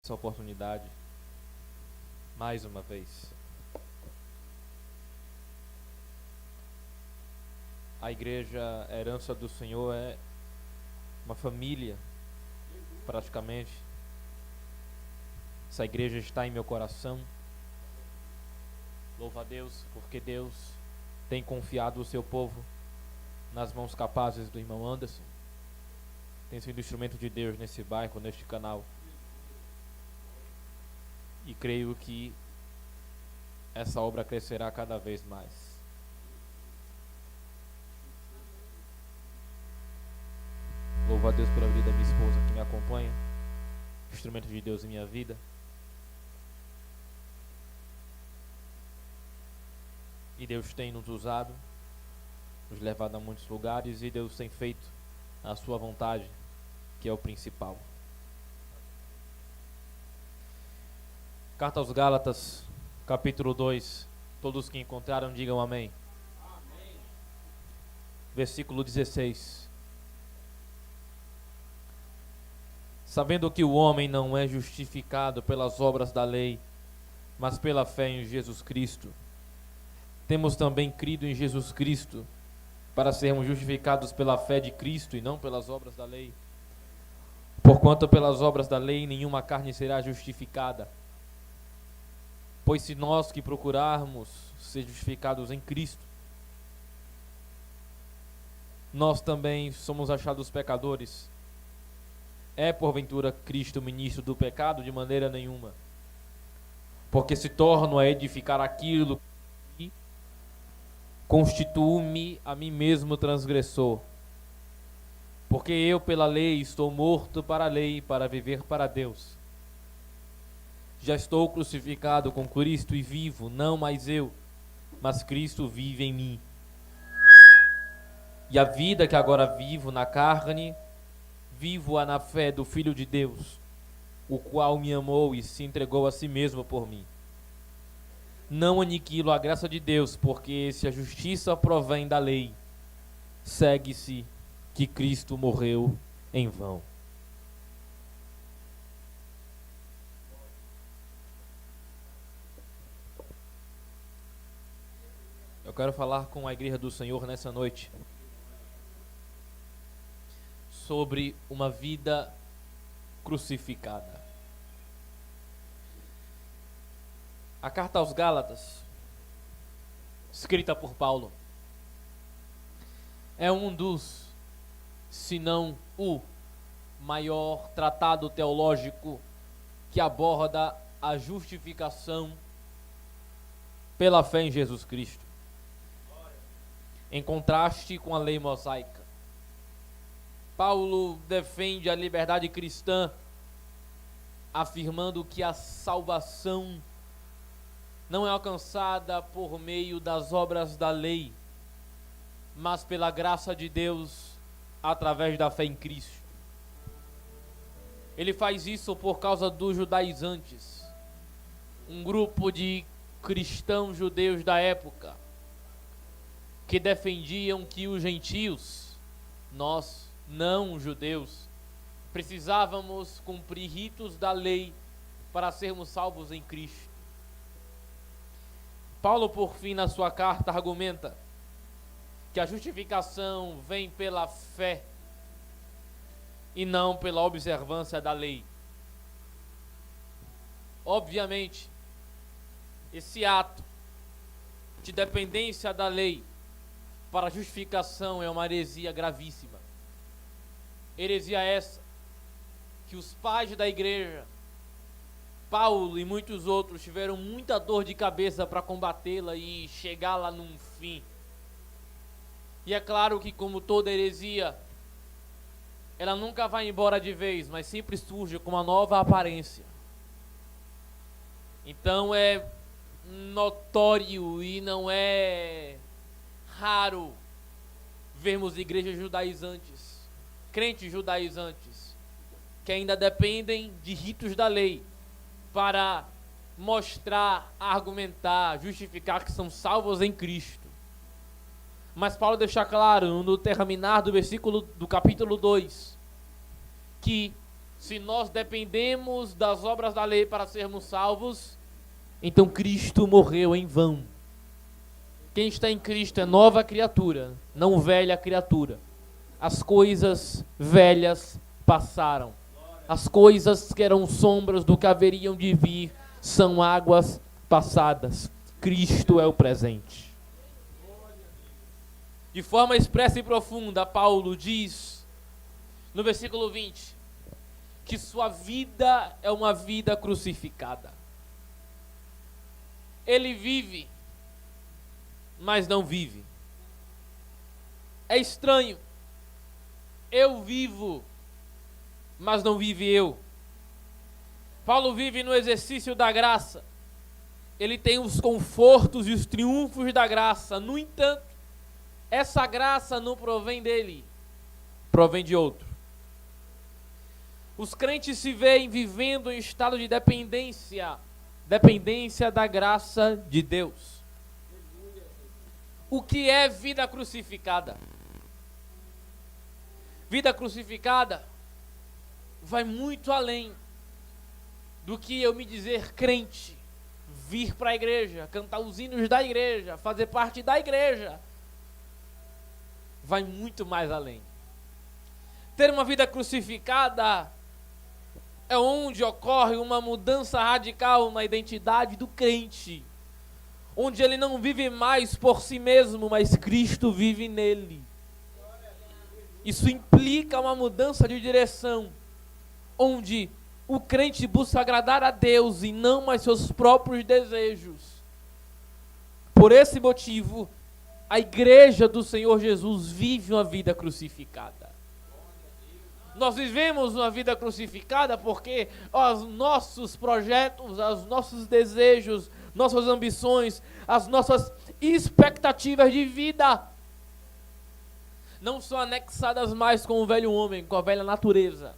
essa oportunidade mais uma vez. A igreja, a herança do Senhor, é uma família, praticamente. Essa igreja está em meu coração. Louva a Deus, porque Deus tem confiado o seu povo nas mãos capazes do irmão Anderson. Tem sido instrumento de Deus nesse bairro, neste canal. E creio que essa obra crescerá cada vez mais. Louvo a Deus pela vida da minha esposa que me acompanha, instrumento de Deus em minha vida. E Deus tem nos usado, nos levado a muitos lugares, e Deus tem feito a sua vontade, que é o principal. Carta aos Gálatas, capítulo 2. Todos que encontraram, digam amém. Amém. Versículo 16. Sabendo que o homem não é justificado pelas obras da lei, mas pela fé em Jesus Cristo, temos também crido em Jesus Cristo, para sermos justificados pela fé de Cristo e não pelas obras da lei. Porquanto pelas obras da lei nenhuma carne será justificada. Pois se nós que procurarmos ser justificados em Cristo, nós também somos achados pecadores, é porventura Cristo ministro do pecado? De maneira nenhuma. Porque se torno a edificar aquilo que constituo-me a mim mesmo transgressor. Porque eu pela lei estou morto para a lei, para viver para Deus. Já estou crucificado com Cristo e vivo, não mais eu, mas Cristo vive em mim. E a vida que agora vivo na carne, vivo-a na fé do Filho de Deus, o qual me amou e se entregou a si mesmo por mim. Não aniquilo a graça de Deus, porque se a justiça provém da lei, segue-se que Cristo morreu em vão. Eu quero falar com a igreja do Senhor nessa noite sobre uma vida crucificada. A carta aos Gálatas, escrita por Paulo, é um dos, se não o maior tratado teológico que aborda a justificação pela fé em Jesus Cristo, em contraste com a lei mosaica. Paulo defende a liberdade cristã, afirmando que a salvação não é alcançada por meio das obras da lei, mas pela graça de Deus através da fé em Cristo. Ele faz isso por causa dos judaizantes, um grupo de cristãos judeus da época, que defendiam que os gentios, nós não judeus, precisávamos cumprir ritos da lei para sermos salvos em Cristo. Paulo, por fim, na sua carta, argumenta que a justificação vem pela fé e não pela observância da lei. Obviamente, esse ato de dependência da lei para a justificação é uma heresia gravíssima. Heresia essa que os pais da igreja, Paulo e muitos outros, tiveram muita dor de cabeça para combatê-la e chegar lá num fim. E é claro que, como toda heresia, ela nunca vai embora de vez, mas sempre surge com uma nova aparência. Então é notório e não é raro vermos igrejas judaizantes, crentes judaizantes, que ainda dependem de ritos da lei para mostrar, argumentar, justificar que são salvos em Cristo. Mas Paulo deixa claro no terminar do versículo do capítulo 2 que Se nós dependemos das obras da lei para sermos salvos, então Cristo morreu em vão. Quem está em Cristo é nova criatura, não velha criatura. As coisas velhas passaram. As coisas que eram sombras do que haveriam de vir são águas passadas. Cristo é o presente. De forma expressa e profunda, Paulo diz, no versículo 20, que sua vida é uma vida crucificada. Ele vive, mas não vive. É estranho. Eu vivo, mas não vive eu. Paulo vive no exercício da graça. Ele tem os confortos e os triunfos da graça. No entanto, essa graça não provém dele, provém de outro. Os crentes se veem vivendo em estado de dependência da graça de Deus. O que é vida crucificada? Vida crucificada vai muito além do que eu me dizer crente, vir para a igreja, cantar os hinos da igreja, fazer parte da igreja. Vai muito mais além. Ter uma vida crucificada é onde ocorre uma mudança radical na identidade do crente, onde ele não vive mais por si mesmo, mas Cristo vive nele. Isso implica uma mudança de direção, onde o crente busca agradar a Deus e não mais seus próprios desejos. Por esse motivo, a igreja do Senhor Jesus vive uma vida crucificada. Nós vivemos uma vida crucificada porque os nossos projetos, os nossos desejos, nossas ambições, as nossas expectativas de vida não são anexadas mais com o velho homem, com a velha natureza,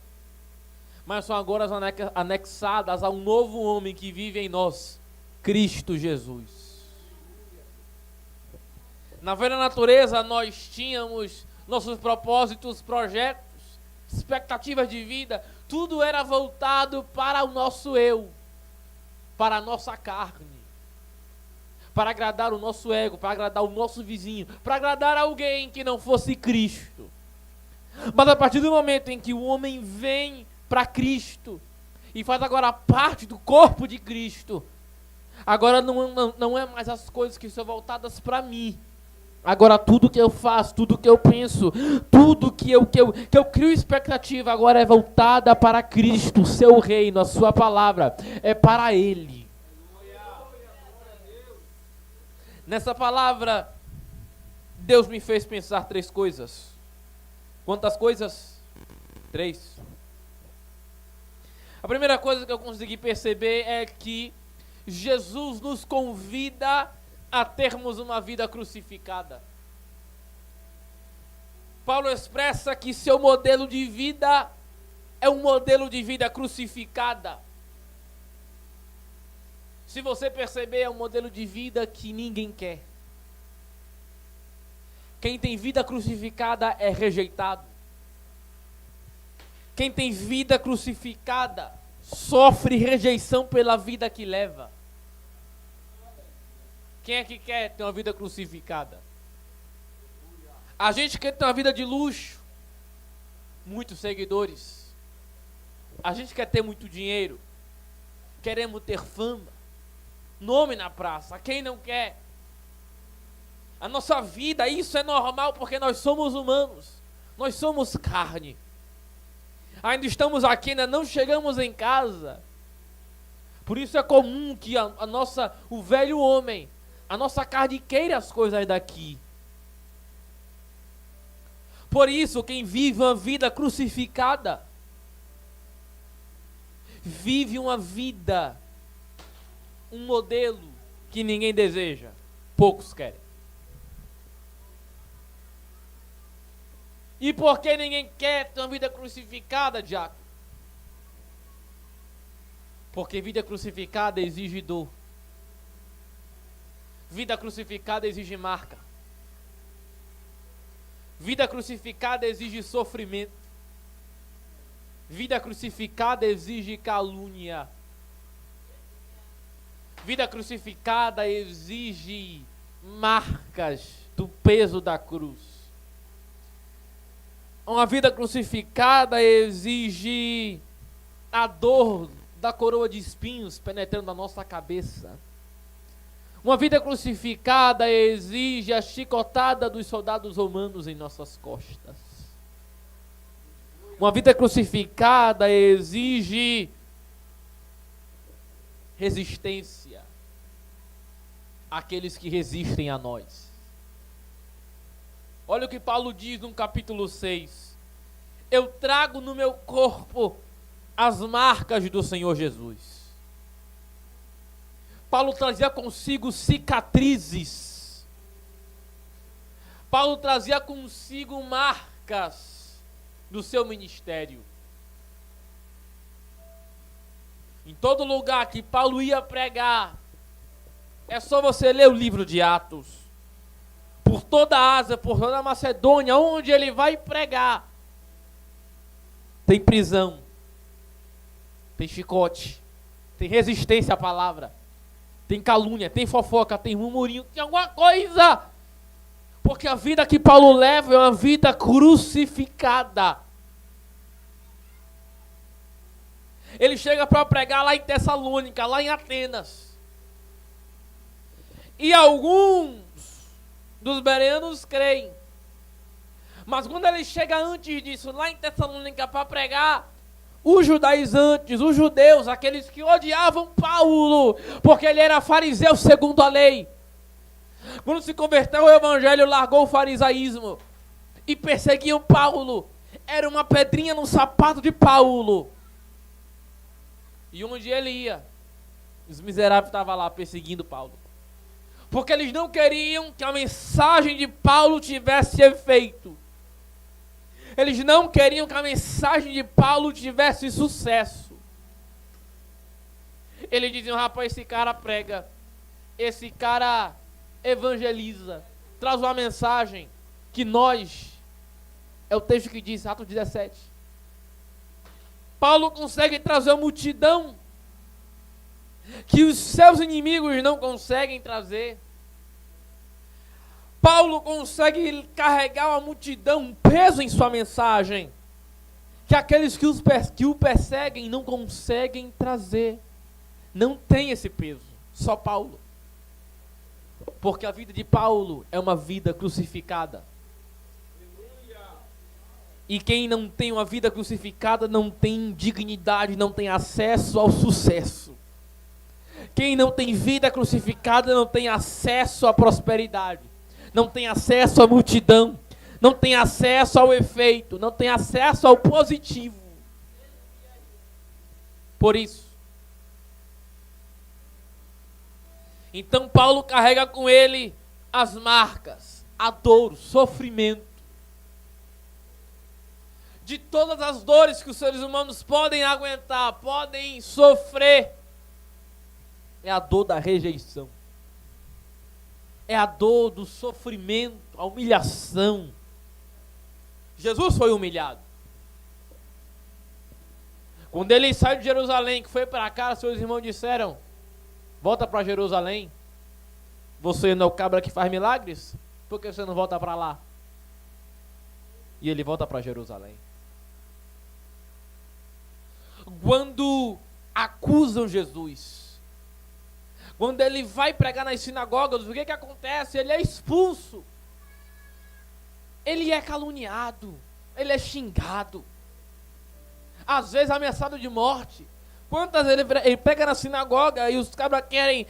mas são agora anexadas a um novo homem que vive em nós, Cristo Jesus. Na velha natureza nós tínhamos nossos propósitos, projetos, expectativas de vida, tudo era voltado para o nosso eu, para a nossa carne, para agradar o nosso ego, para agradar o nosso vizinho, para agradar alguém que não fosse Cristo. Mas a partir do momento em que o homem vem para Cristo e faz agora parte do corpo de Cristo, agora não é mais as coisas que são voltadas para mim. Agora tudo que eu faço, tudo que eu penso, tudo que eu crio expectativa agora é voltada para Cristo, o seu reino, a sua palavra, é para Ele. Nessa palavra, Deus me fez pensar 3 coisas. Quantas coisas? 3. A primeira coisa que eu consegui perceber é que Jesus nos convida a termos uma vida crucificada. Paulo expressa que seu modelo de vida é um modelo de vida crucificada. Se você perceber, é um modelo de vida que ninguém quer. Quem tem vida crucificada é rejeitado. Quem tem vida crucificada sofre rejeição pela vida que leva. Quem é que quer ter uma vida crucificada? A gente quer ter uma vida de luxo, muitos seguidores. A gente quer ter muito dinheiro. Queremos ter fama, nome na praça. Quem não quer? A nossa vida, isso é normal porque nós somos humanos. Nós somos carne. Ainda estamos aqui, ainda não chegamos em casa. Por isso é comum que o velho homem, a nossa carne queira as coisas daqui. Por isso, quem vive uma vida crucificada, vive uma vida, um modelo que ninguém deseja, poucos querem. E por que ninguém quer ter uma vida crucificada, diácono? Porque vida crucificada exige dor. Vida crucificada exige marca. Vida crucificada exige sofrimento. Vida crucificada exige calúnia. Vida crucificada exige marcas do peso da cruz. Uma vida crucificada exige a dor da coroa de espinhos penetrando a nossa cabeça. Uma vida crucificada exige a chicotada dos soldados romanos em nossas costas. Uma vida crucificada exige resistência àqueles que resistem a nós. Olha o que Paulo diz no capítulo 6. Eu trago no meu corpo as marcas do Senhor Jesus. Paulo trazia consigo cicatrizes. Paulo trazia consigo marcas do seu ministério. Em todo lugar que Paulo ia pregar, é só você ler o livro de Atos. Por toda a Ásia, por toda a Macedônia, onde ele vai pregar, tem prisão, tem chicote, tem resistência à palavra, tem calúnia, tem fofoca, tem murmurinho, tem alguma coisa. Porque a vida que Paulo leva é uma vida crucificada. Ele chega para pregar lá em Tessalônica, lá em Atenas. E alguns dos bereanos creem. Mas quando ele chega antes disso, lá em Tessalônica, para pregar, os judaizantes, os judeus, aqueles que odiavam Paulo, porque ele era fariseu segundo a lei. Quando se converteu ao evangelho, largou o farisaísmo e perseguiam Paulo. Era uma pedrinha no sapato de Paulo. E onde ele ia, os miseráveis estavam lá perseguindo Paulo. Porque eles não queriam que a mensagem de Paulo tivesse efeito. Eles não queriam que a mensagem de Paulo tivesse sucesso. Eles diziam, rapaz, esse cara prega, esse cara evangeliza, traz uma mensagem que nós, é o texto que diz, Atos 17. Paulo consegue trazer uma multidão que os seus inimigos não conseguem trazer. Paulo consegue carregar uma multidão, um peso em sua mensagem, que aqueles que o perseguem não conseguem trazer. Não tem esse peso, só Paulo. Porque a vida de Paulo é uma vida crucificada. E quem não tem uma vida crucificada não tem dignidade, não tem acesso ao sucesso. Quem não tem vida crucificada não tem acesso à prosperidade, não tem acesso à multidão, não tem acesso ao efeito, não tem acesso ao positivo. Por isso, então Paulo carrega com ele as marcas, a dor, o sofrimento. De todas as dores que os seres humanos podem aguentar, podem sofrer, é a dor da rejeição. É a dor do sofrimento, a humilhação. Jesus foi humilhado. Quando ele saiu de Jerusalém, que foi para cá, seus irmãos disseram, volta para Jerusalém. Você não é o cabra que faz milagres? Por que você não volta para lá? E ele volta para Jerusalém. Quando acusam Jesus, quando ele vai pregar nas sinagogas, o que acontece? Ele é expulso, ele é caluniado, ele é xingado, às vezes ameaçado de morte. Quantas vezes ele prega na sinagoga e os cabras querem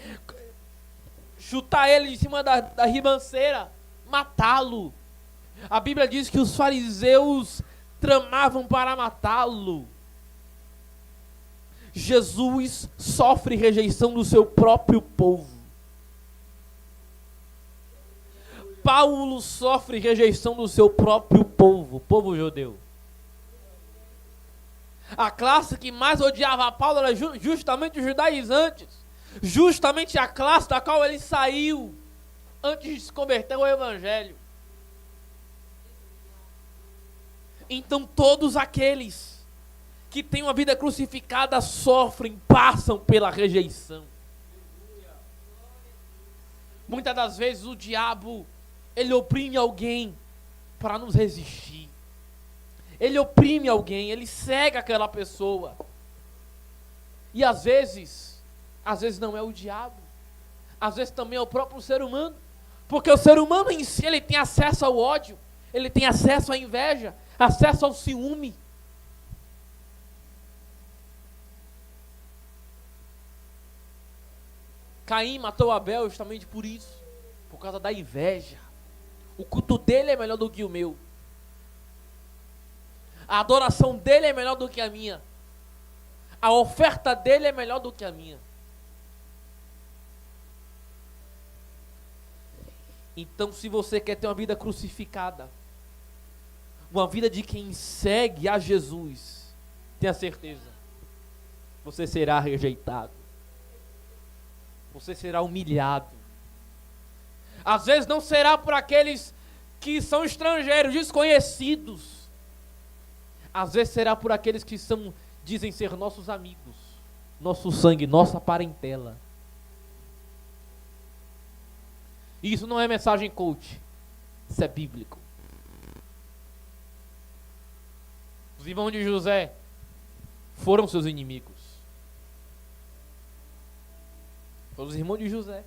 chutar ele de cima da ribanceira, matá-lo. A Bíblia diz que os fariseus tramavam para matá-lo. Jesus sofre rejeição do seu próprio povo. Paulo sofre rejeição do seu próprio povo, povo judeu. A classe que mais odiava Paulo era justamente os judaizantes. Justamente a classe da qual ele saiu antes de se converter ao evangelho. Então todos aqueles que têm uma vida crucificada sofrem, passam pela rejeição. Muitas das vezes o diabo, ele oprime alguém para nos resistir. Ele oprime alguém, ele cega aquela pessoa. E às vezes não é o diabo. Às vezes também é o próprio ser humano. Porque o ser humano em si, ele tem acesso ao ódio. Ele tem acesso à inveja, acesso ao ciúme. Caim matou Abel justamente por isso. Por causa da inveja. O culto dele é melhor do que o meu. A adoração dele é melhor do que a minha. A oferta dele é melhor do que a minha. Então, se você quer ter uma vida crucificada, uma vida de quem segue a Jesus, tenha certeza, você será rejeitado. Você será humilhado. Às vezes não será por aqueles que são estrangeiros, desconhecidos. Às vezes será por aqueles que dizem ser nossos amigos, nosso sangue, nossa parentela. Isso não é mensagem coach, isso é bíblico. Os irmãos de José foram seus inimigos. Foram os irmãos de José.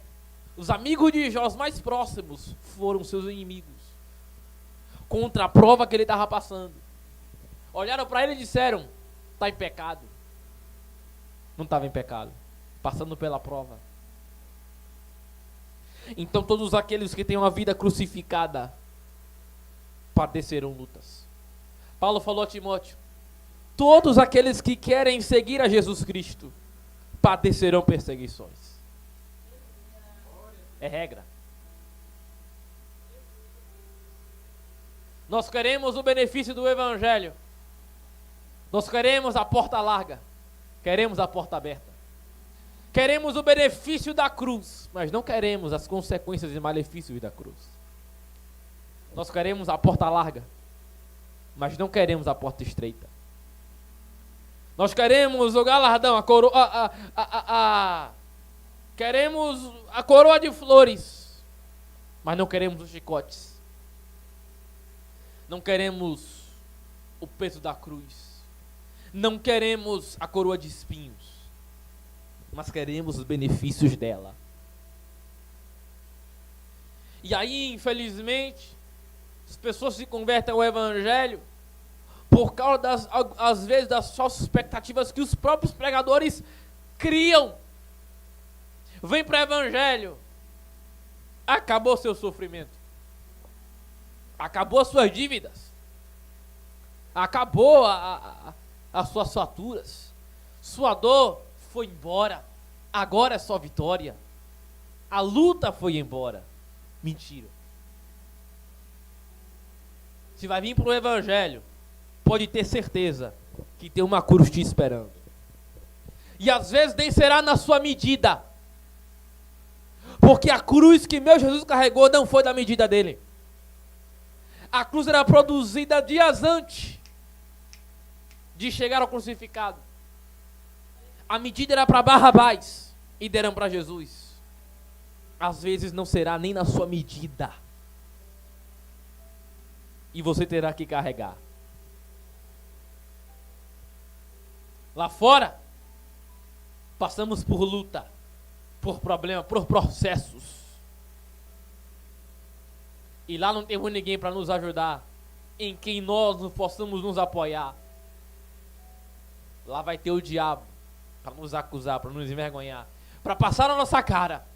Os amigos de Jó, os mais próximos, foram seus inimigos. Contra a prova que ele estava passando. Olharam para ele e disseram: está em pecado. Não estava em pecado, passando pela prova. Então todos aqueles que têm uma vida crucificada padecerão lutas. Paulo falou a Timóteo: todos aqueles que querem seguir a Jesus Cristo padecerão perseguições. É regra. Nós queremos o benefício do Evangelho. Nós queremos a porta larga. Queremos a porta aberta. Queremos o benefício da cruz, mas não queremos as consequências e malefícios da cruz. Nós queremos a porta larga, mas não queremos a porta estreita. Nós queremos o galardão, a coroa, queremos a coroa de flores, mas não queremos os chicotes. Não queremos o peso da cruz. Não queremos a coroa de espinhos, mas queremos os benefícios dela. E aí, infelizmente, as pessoas se convertem ao Evangelho por causa, às vezes, das falsas expectativas que os próprios pregadores criam. Vem para o Evangelho, acabou seu sofrimento, acabou as suas dívidas, acabou as suas faturas, sua dor foi embora, agora é só vitória, a luta foi embora. Mentira. Se vai vir para o Evangelho, pode ter certeza que tem uma cruz te esperando. E às vezes nem será na sua medida, porque a cruz que meu Jesus carregou não foi da medida dele. A cruz era produzida dias antes de chegar ao crucificado. A medida era para Barrabás e deram para Jesus. Às vezes não será nem na sua medida, e você terá que carregar. Lá fora, passamos por luta, por problema, por processos. E lá não temos ninguém para nos ajudar, em quem nós não possamos nos apoiar. Lá vai ter o diabo para nos acusar, para nos envergonhar, para passar na nossa cara.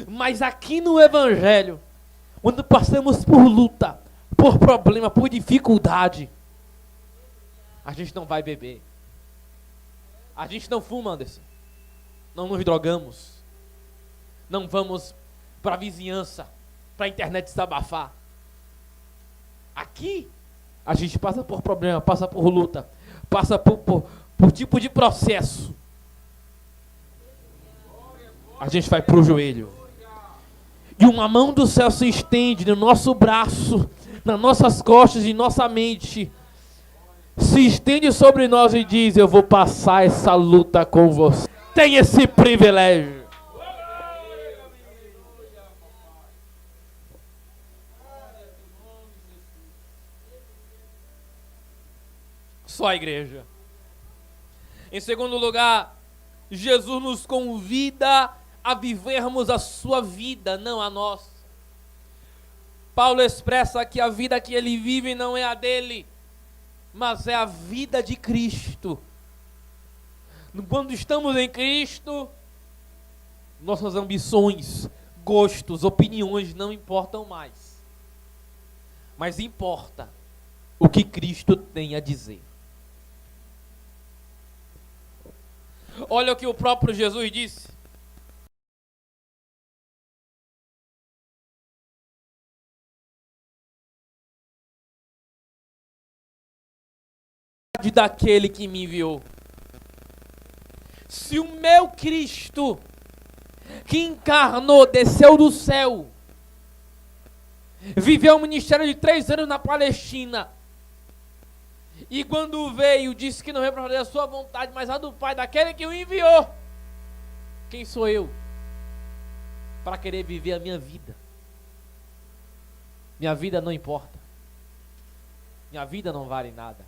Mas aqui no Evangelho, quando passamos por luta, por problema, por dificuldade, a gente não vai beber. A gente não fuma, Anderson. Não nos drogamos. Não vamos para a vizinhança, para a internet desabafar. Aqui, a gente passa por problema, passa por luta, passa por tipo de processo. A gente vai para o joelho. E uma mão do céu se estende no nosso braço, nas nossas costas e nossa mente. se estende sobre nós e diz: eu vou passar essa luta com você. Tem esse privilégio. Só a igreja. Em segundo lugar, Jesus nos convida a vivermos a sua vida, não a nossa. Paulo expressa que a vida que ele vive não é a dele, mas é a vida de Cristo. Quando estamos em Cristo, nossas ambições, gostos, opiniões não importam mais. Mas importa o que Cristo tem a dizer. Olha o que o próprio Jesus disse. Daquele que me enviou. Se o meu Cristo, que encarnou, desceu do céu, viveu um ministério de 3 anos na Palestina, e quando veio, disse que não veio para fazer a sua vontade, mas a do Pai, daquele que o enviou, quem sou eu para querer viver a minha vida? Minha vida não importa. Minha vida não vale nada,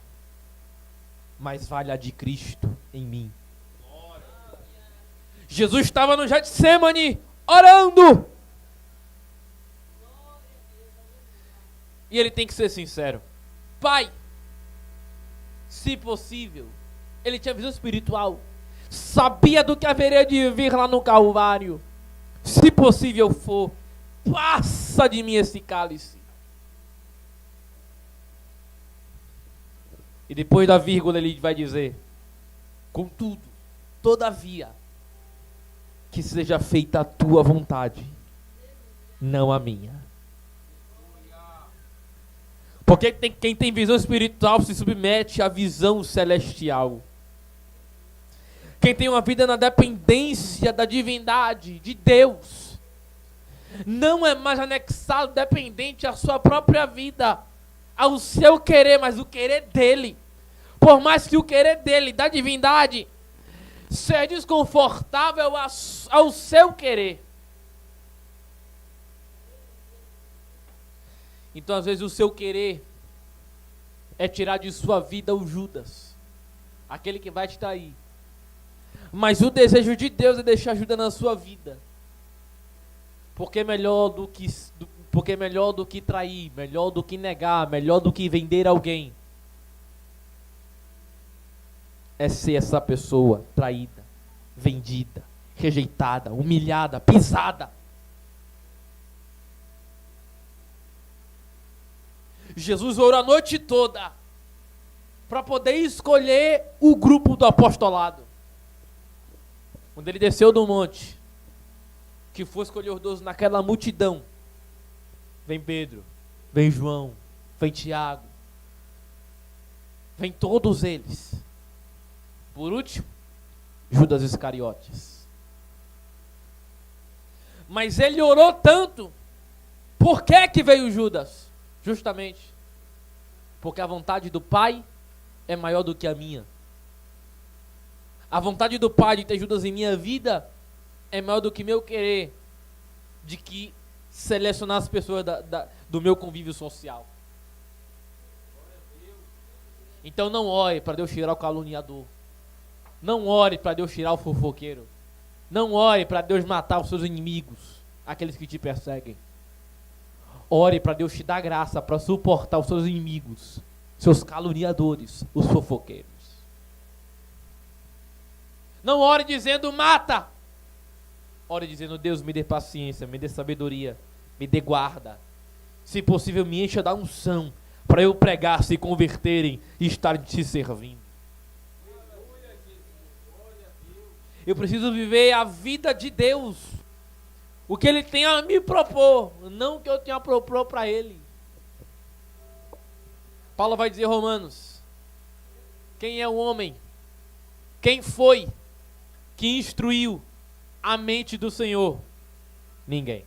mas vale a de Cristo em mim. Jesus estava no Getsemane orando. E ele tem que ser sincero. Pai, se possível, ele tinha visão espiritual, sabia do que haveria de vir lá no Calvário. Se possível for, passa de mim esse cálice. E depois da vírgula ele vai dizer: contudo, todavia, que seja feita a tua vontade, não a minha. Porque quem tem visão espiritual se submete à visão celestial. Quem tem uma vida na dependência da divindade, de Deus, não é mais anexado, dependente à sua própria vida, ao seu querer, mas o querer dele. Por mais que o querer dele, da divindade, seja desconfortável ao seu querer. Então, às vezes, o seu querer é tirar de sua vida o Judas, aquele que vai te trair. Mas o desejo de Deus é deixar Judas na sua vida. Porque é melhor do que trair, melhor do que negar, melhor do que vender alguém, é ser essa pessoa traída, vendida, rejeitada, humilhada, pisada. Jesus orou a noite toda para poder escolher o grupo do apostolado. Quando ele desceu do monte, que foi escolher os 12 naquela multidão, vem Pedro, vem João, vem Tiago, vem todos eles. Por último, Judas Iscariotes. Mas ele orou tanto. Por que veio Judas? Justamente porque a vontade do Pai é maior do que a minha. A vontade do Pai de ter Judas em minha vida é maior do que meu querer de que selecionar as pessoas do meu convívio social. Então não ore para Deus tirar o caluniador. Não ore para Deus tirar o fofoqueiro. Não ore para Deus matar os seus inimigos, aqueles que te perseguem. Ore para Deus te dar graça para suportar os seus inimigos, seus caluniadores, os fofoqueiros. Não ore dizendo mata. Ore dizendo: Deus, me dê paciência, me dê sabedoria, me dê guarda. Se possível, me encha da unção para eu pregar, se converterem e estarem te servindo. Eu preciso viver a vida de Deus, o que Ele tem a me propor, não o que eu tenho a propor para Ele. Paulo vai dizer, Romanos: quem é o homem? Quem foi que instruiu a mente do Senhor? Ninguém.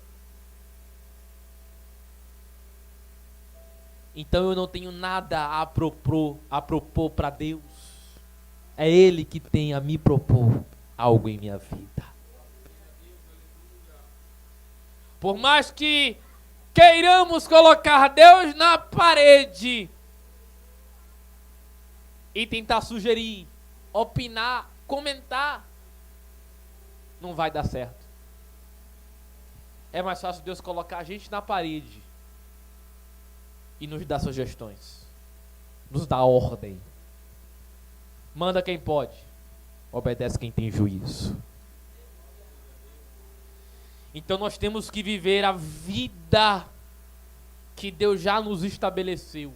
Então eu não tenho nada a propor para Deus. É Ele que tem a me propor algo em minha vida. Por mais que queiramos colocar Deus na parede e tentar sugerir, opinar, comentar, não vai dar certo. É mais fácil Deus colocar a gente na parede e nos dar sugestões, nos dá ordem. Manda quem pode, obedece quem tem juízo. Então nós temos que viver a vida que Deus já nos estabeleceu.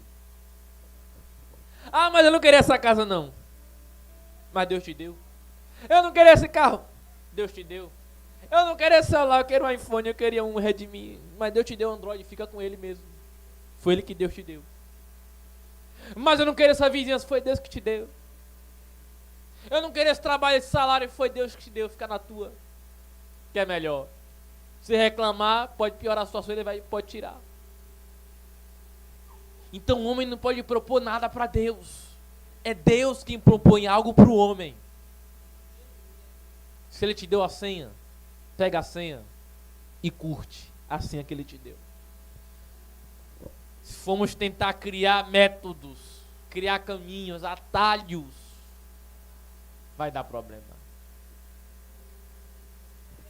Ah, mas eu não queria essa casa não. Mas Deus te deu. Eu não queria esse carro. Deus te deu. Eu não queria esse celular, eu queria um iPhone, eu queria um Redmi. Mas Deus te deu um Android, fica com ele mesmo. Foi Ele que Deus te deu. Mas eu não queria essa vizinhança, foi Deus que te deu. Eu não queria esse trabalho, esse salário, foi Deus que te deu, fica na tua. Que é melhor. Se reclamar, pode piorar a situação, Ele pode tirar. Então o homem não pode propor nada para Deus. É Deus quem propõe algo para o homem. Se Ele te deu a senha, pega a senha e curte a senha que Ele te deu. Se formos tentar criar métodos, criar caminhos, atalhos, vai dar problema.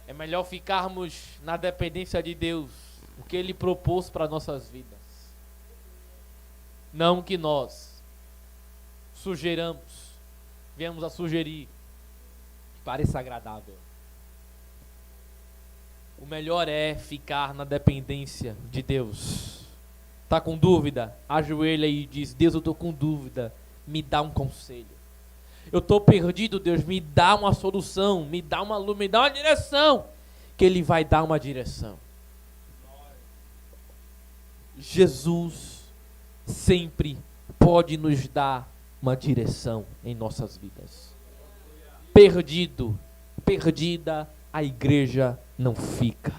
É melhor ficarmos na dependência de Deus, o que Ele propôs para nossas vidas. Não que nós sugeramos, viemos a sugerir que pareça agradável. O melhor é ficar na dependência de Deus. Tá com dúvida? Ajoelha e diz: Deus, eu estou com dúvida, me dá um conselho. Eu estou perdido, Deus, me dá uma solução, me dá uma luz, me dá uma direção. Que Ele vai dar uma direção. Jesus sempre pode nos dar uma direção em nossas vidas. Perdida, a igreja não fica.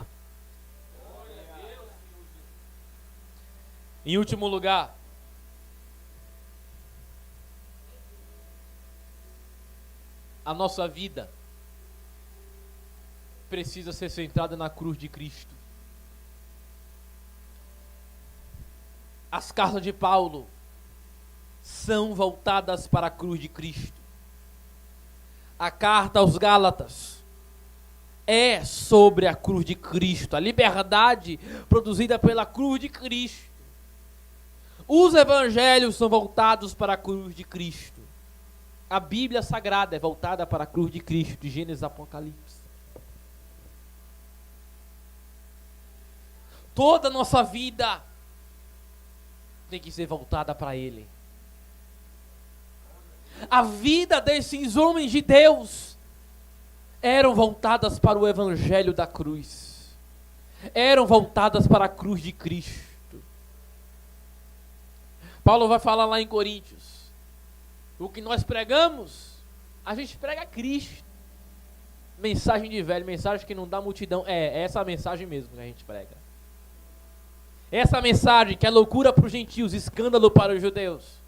Em último lugar, a nossa vida precisa ser centrada na cruz de Cristo. As cartas de Paulo são voltadas para a cruz de Cristo. A carta aos Gálatas é sobre a cruz de Cristo, a liberdade produzida pela cruz de Cristo. Os evangelhos são voltados para a cruz de Cristo. A Bíblia Sagrada é voltada para a cruz de Cristo, de Gênesis a Apocalipse. Toda a nossa vida tem que ser voltada para Ele. A vida desses homens de Deus eram voltadas para o Evangelho da cruz. Eram voltadas para a cruz de Cristo. Paulo vai falar lá em Coríntios: o que nós pregamos, a gente prega Cristo. Mensagem de velho, mensagem que não dá multidão. É essa mensagem mesmo que a gente prega. Essa mensagem que é loucura para os gentios, escândalo para os judeus.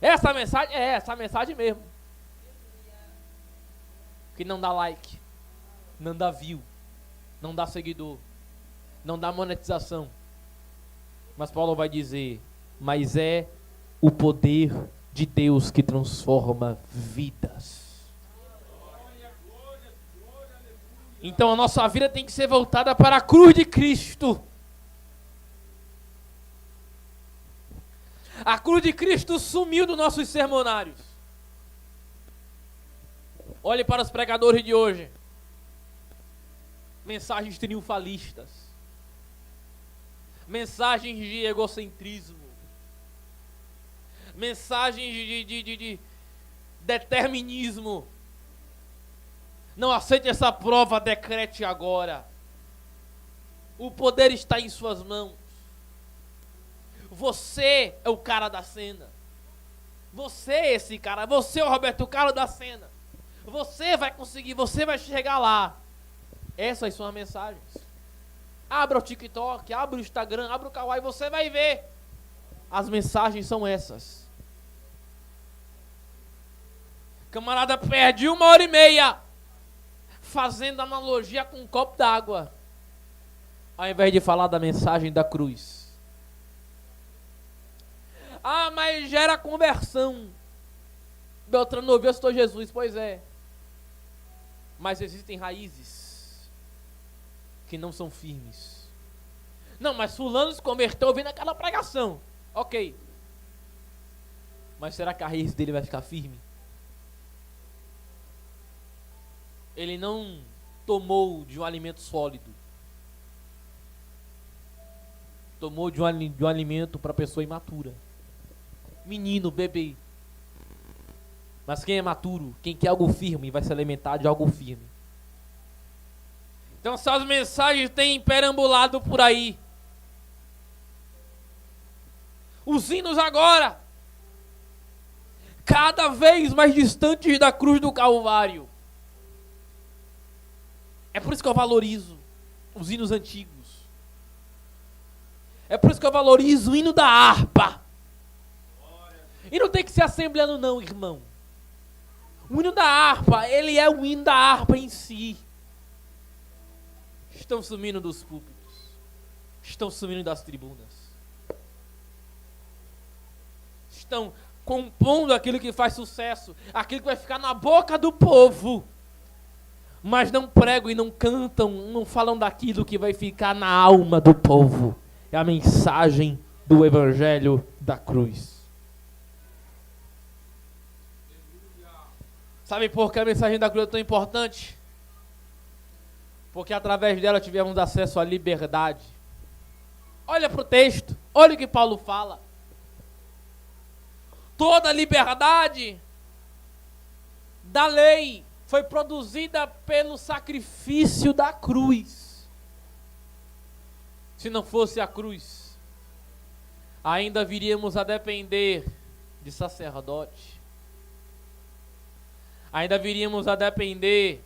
Essa mensagem é essa mensagem mesmo. Que não dá like, não dá view, não dá seguidor, não dá monetização. Mas Paulo vai dizer: mas é o poder de Deus que transforma vidas. Então a nossa vida tem que ser voltada para a cruz de Cristo. A cruz de Cristo sumiu dos nossos sermonários. Olhe para os pregadores de hoje. Mensagens triunfalistas. Mensagens de egocentrismo. Mensagens de determinismo. Não aceite essa prova, decrete agora. O poder está em suas mãos. Você é o cara da cena. Você é esse cara. Você é o Roberto Carlos da cena. Você vai conseguir, você vai chegar lá. Essas são as mensagens. Abra o TikTok, abra o Instagram, abra o Kawaii, você vai ver as mensagens são essas. Camarada perde 1h30 fazendo analogia com um copo d'água, ao invés de falar da mensagem da cruz. Ah, mas gera conversão. Beltrano ouviu, eu sou Jesus. Pois é. Mas existem raízes que não são firmes. Não, mas fulano se converteu ouvindo aquela pregação. Ok. Mas será que a raiz dele vai ficar firme? Ele não tomou de um alimento sólido. Tomou de um alimento para pessoa imatura. Menino, bebê. Mas quem é maturo, quem quer algo firme, vai se alimentar de algo firme. Então essas mensagens têm perambulado por aí. Os hinos agora, cada vez mais distantes da cruz do Calvário. É por isso que eu valorizo os hinos antigos. É por isso que eu valorizo o hino da harpa. E não tem que ser assembleando não, irmão. O hino da harpa, ele é o hino da harpa em si. Estão sumindo dos púlpitos. Estão sumindo das tribunas. Estão compondo aquilo que faz sucesso, aquilo que vai ficar na boca do povo. Mas não pregam e não cantam, não falam daquilo que vai ficar na alma do povo. É a mensagem do Evangelho da cruz. Sabe por que a mensagem da cruz é tão importante? Porque através dela tivemos acesso à liberdade. Olha para o texto, olha o que Paulo fala. Toda a liberdade da lei foi produzida pelo sacrifício da cruz. Se não fosse a cruz, ainda viríamos a depender de sacerdote. Ainda viríamos a depender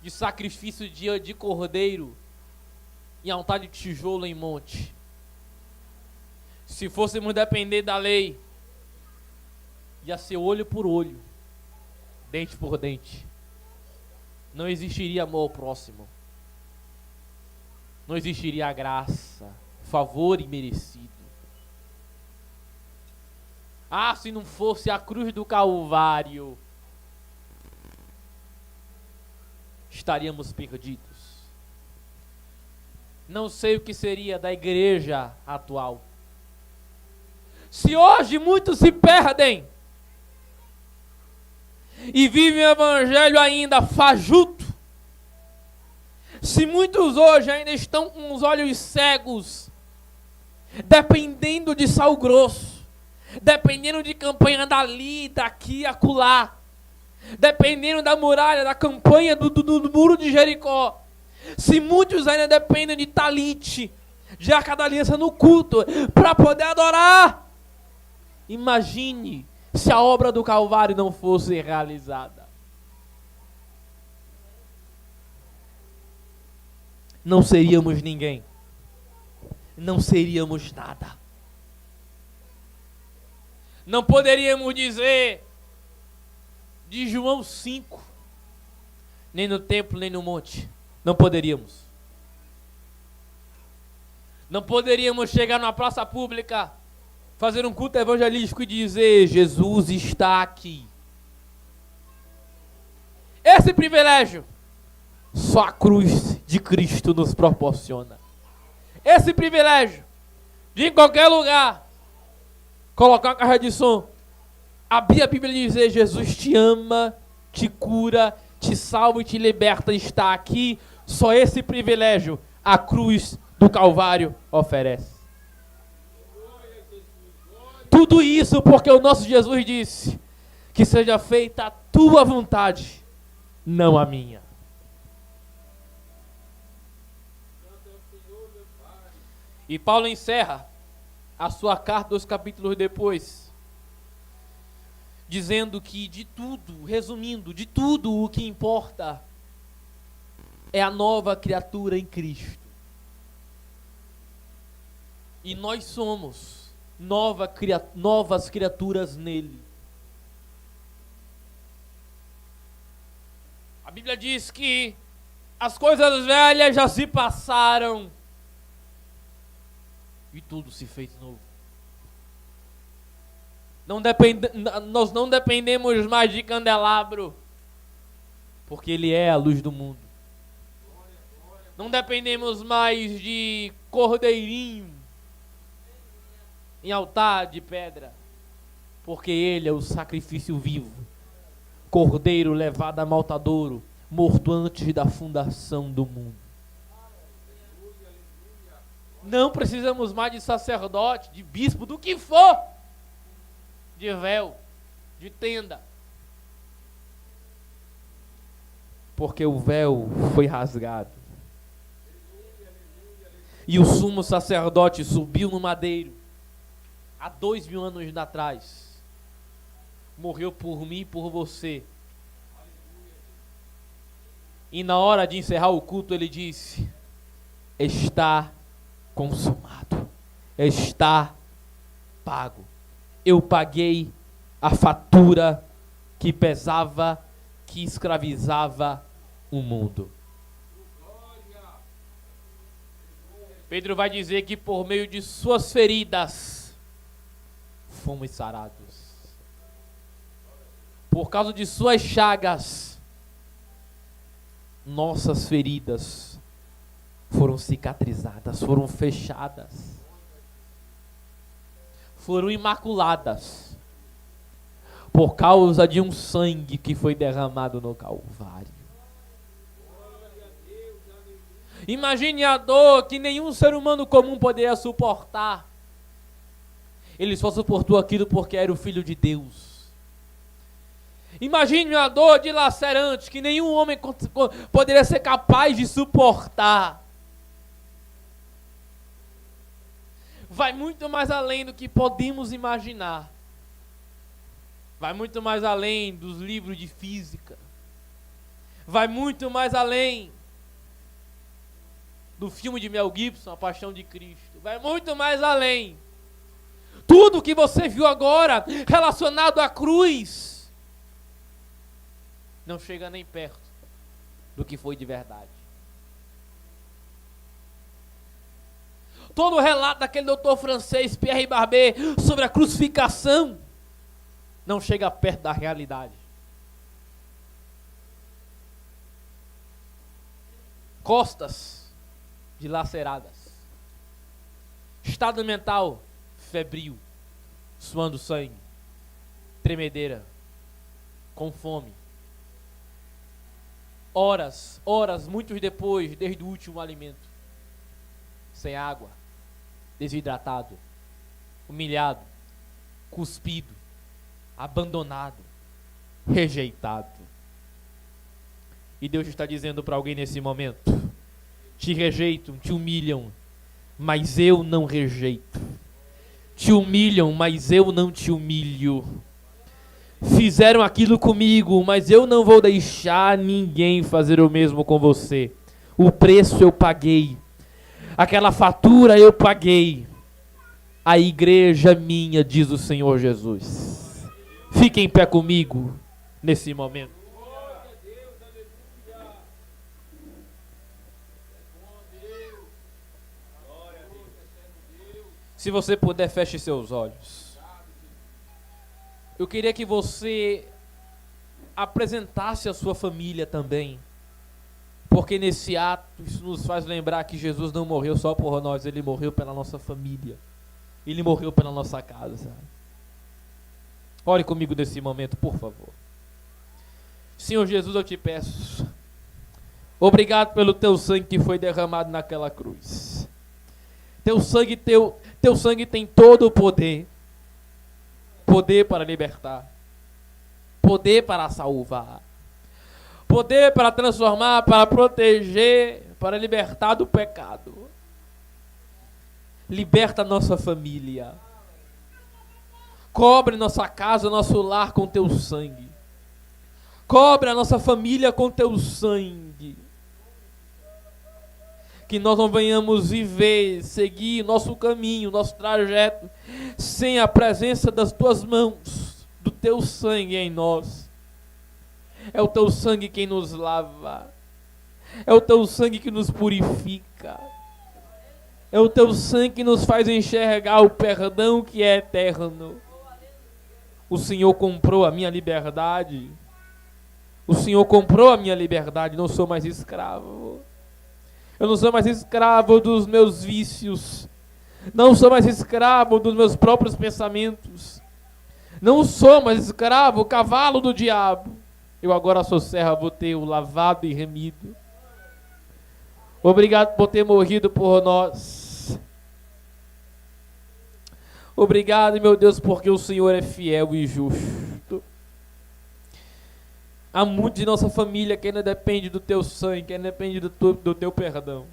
de sacrifício de cordeiro em altar de tijolo em monte. Se fôssemos depender da lei, ia ser olho por olho, dente por dente. Não existiria amor ao próximo. Não existiria a graça, favor imerecido. Ah, se não fosse a cruz do Calvário, estaríamos perdidos. Não sei o que seria da igreja atual. Se hoje muitos se perdem e vivem o evangelho ainda fajuto, se muitos hoje ainda estão com os olhos cegos, dependendo de sal grosso, dependendo de campanha dali, daqui, acolá, dependendo da muralha, da campanha do muro de Jericó, se muitos ainda dependem de talite, de arca da aliança no culto, para poder adorar, imagine se a obra do Calvário não fosse realizada. Não seríamos ninguém. Não seríamos nada. Não poderíamos dizer de João 5, nem no templo, nem no monte. Não poderíamos. Não poderíamos chegar numa praça pública, fazer um culto evangelístico e dizer: Jesus está aqui. Esse privilégio só a cruz de Cristo nos proporciona. Esse privilégio de em qualquer lugar colocar uma caixa de som, abrir a Bíblia e dizer: Jesus te ama, te cura, te salva e te liberta, está aqui. Só esse privilégio a cruz do Calvário oferece. Tudo isso porque o nosso Jesus disse: que seja feita a tua vontade, não a minha. E Paulo encerra a sua carta 2 capítulos depois, dizendo que de tudo, resumindo, de tudo o que importa é a nova criatura em Cristo. E nós somos novas criaturas nele. A Bíblia diz que as coisas velhas já se passaram e tudo se fez novo. Nós não dependemos mais de candelabro, porque ele é a luz do mundo. Não dependemos mais de cordeirinho em altar de pedra, porque ele é o sacrifício vivo, cordeiro levado a matadouro, morto antes da fundação do mundo. Não precisamos mais de sacerdote, de bispo, do que for, de véu, de tenda, porque o véu foi rasgado e o sumo sacerdote subiu no madeiro há 2000 anos atrás, morreu por mim e por você. E na hora de encerrar o culto ele disse: está consumado, está pago. Eu paguei a fatura que pesava, que escravizava o mundo. Pedro vai dizer que por meio de suas feridas fomos sarados. Por causa de suas chagas, nossas feridas foram cicatrizadas, foram fechadas, foram imaculadas, por causa de um sangue que foi derramado no Calvário. Imagine a dor que nenhum ser humano comum poderia suportar. Ele só suportou aquilo porque era o Filho de Deus. Imagine a dor dilacerante que nenhum homem poderia ser capaz de suportar. Vai muito mais além do que podemos imaginar. Vai muito mais além dos livros de física. Vai muito mais além do filme de Mel Gibson, A Paixão de Cristo. Vai muito mais além. Tudo que você viu agora relacionado à cruz não chega nem perto do que foi de verdade. Todo o relato daquele doutor francês Pierre Barbet sobre a crucificação não chega perto da realidade. Costas dilaceradas, estado mental febril, suando sangue, tremedeira, com fome, horas, muitos depois, desde o último alimento, sem água, desidratado, humilhado, cuspido, abandonado, rejeitado. E Deus está dizendo para alguém nesse momento: te rejeitam, te humilham, mas eu não rejeito. Te humilham, mas eu não te humilho. Fizeram aquilo comigo, mas eu não vou deixar ninguém fazer o mesmo com você. O preço eu paguei. Aquela fatura eu paguei. A igreja minha, diz o Senhor Jesus. Fique em pé comigo nesse momento. Se você puder, feche seus olhos. Eu queria que você apresentasse a sua família também. Porque nesse ato, isso nos faz lembrar que Jesus não morreu só por nós, Ele morreu pela nossa família. Ele morreu pela nossa casa. Ore comigo nesse momento, por favor. Senhor Jesus, eu te peço, obrigado pelo teu sangue que foi derramado naquela cruz. Teu sangue tem todo o poder. Poder para libertar. Poder para salvar. Poder para transformar, para proteger, para libertar do pecado. Liberta a nossa família. Cobre nossa casa, nosso lar com teu sangue. Cobre a nossa família com teu sangue. Que nós não venhamos viver, seguir nosso caminho, nosso trajeto, sem a presença das tuas mãos, do teu sangue em nós. É o teu sangue quem nos lava. É o teu sangue que nos purifica. É o teu sangue que nos faz enxergar o perdão que é eterno. O Senhor comprou a minha liberdade. O Senhor comprou a minha liberdade. Não sou mais escravo. Eu não sou mais escravo dos meus vícios. Não sou mais escravo dos meus próprios pensamentos. Não sou mais escravo, cavalo do diabo. Eu agora sou servo teu, lavado e remido. Obrigado por ter morrido por nós. Obrigado, meu Deus, porque o Senhor é fiel e justo. Há muito de nossa família que ainda depende do teu sangue, que ainda depende do teu perdão.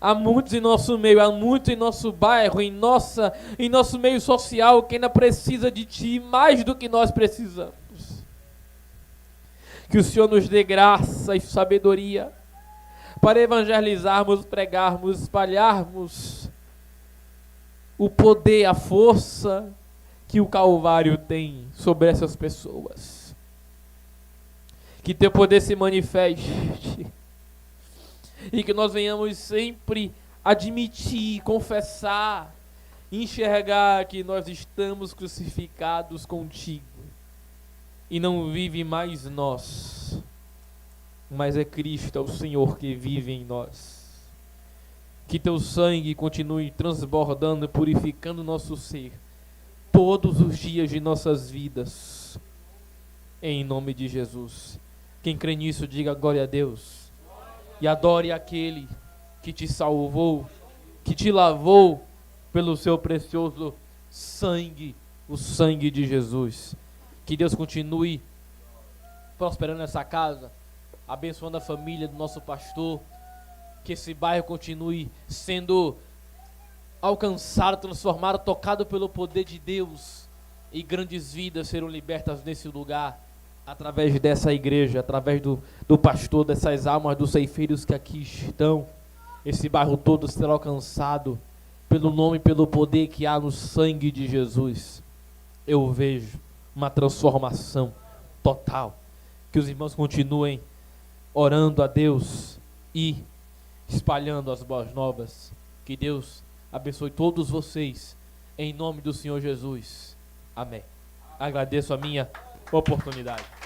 Há muitos em nosso meio, há muitos em nosso bairro, em nosso meio social que ainda precisa de ti mais do que nós precisamos. Que o Senhor nos dê graça e sabedoria para evangelizarmos, pregarmos, espalharmos o poder, a força que o Calvário tem sobre essas pessoas. Que teu poder se manifeste e que nós venhamos sempre admitir, confessar, enxergar que nós estamos crucificados contigo e não vive mais nós, mas é Cristo, é o Senhor que vive em nós. Que teu sangue continue transbordando, purificando nosso ser todos os dias de nossas vidas, em nome de Jesus. Quem crê nisso, diga glória a Deus. E adore aquele que te salvou, que te lavou pelo seu precioso sangue, o sangue de Jesus. Que Deus continue prosperando essa casa, abençoando a família do nosso pastor. Que esse bairro continue sendo alcançado, transformado, tocado pelo poder de Deus. E grandes vidas serão libertas nesse lugar, através dessa igreja, através do pastor, dessas almas, dos ceifeiros que aqui estão. Esse bairro todo será alcançado pelo nome e pelo poder que há no sangue de Jesus. Eu vejo uma transformação total. Que os irmãos continuem orando a Deus e espalhando as boas novas. Que Deus abençoe todos vocês, em nome do Senhor Jesus. Amém. Agradeço a minha oportunidade.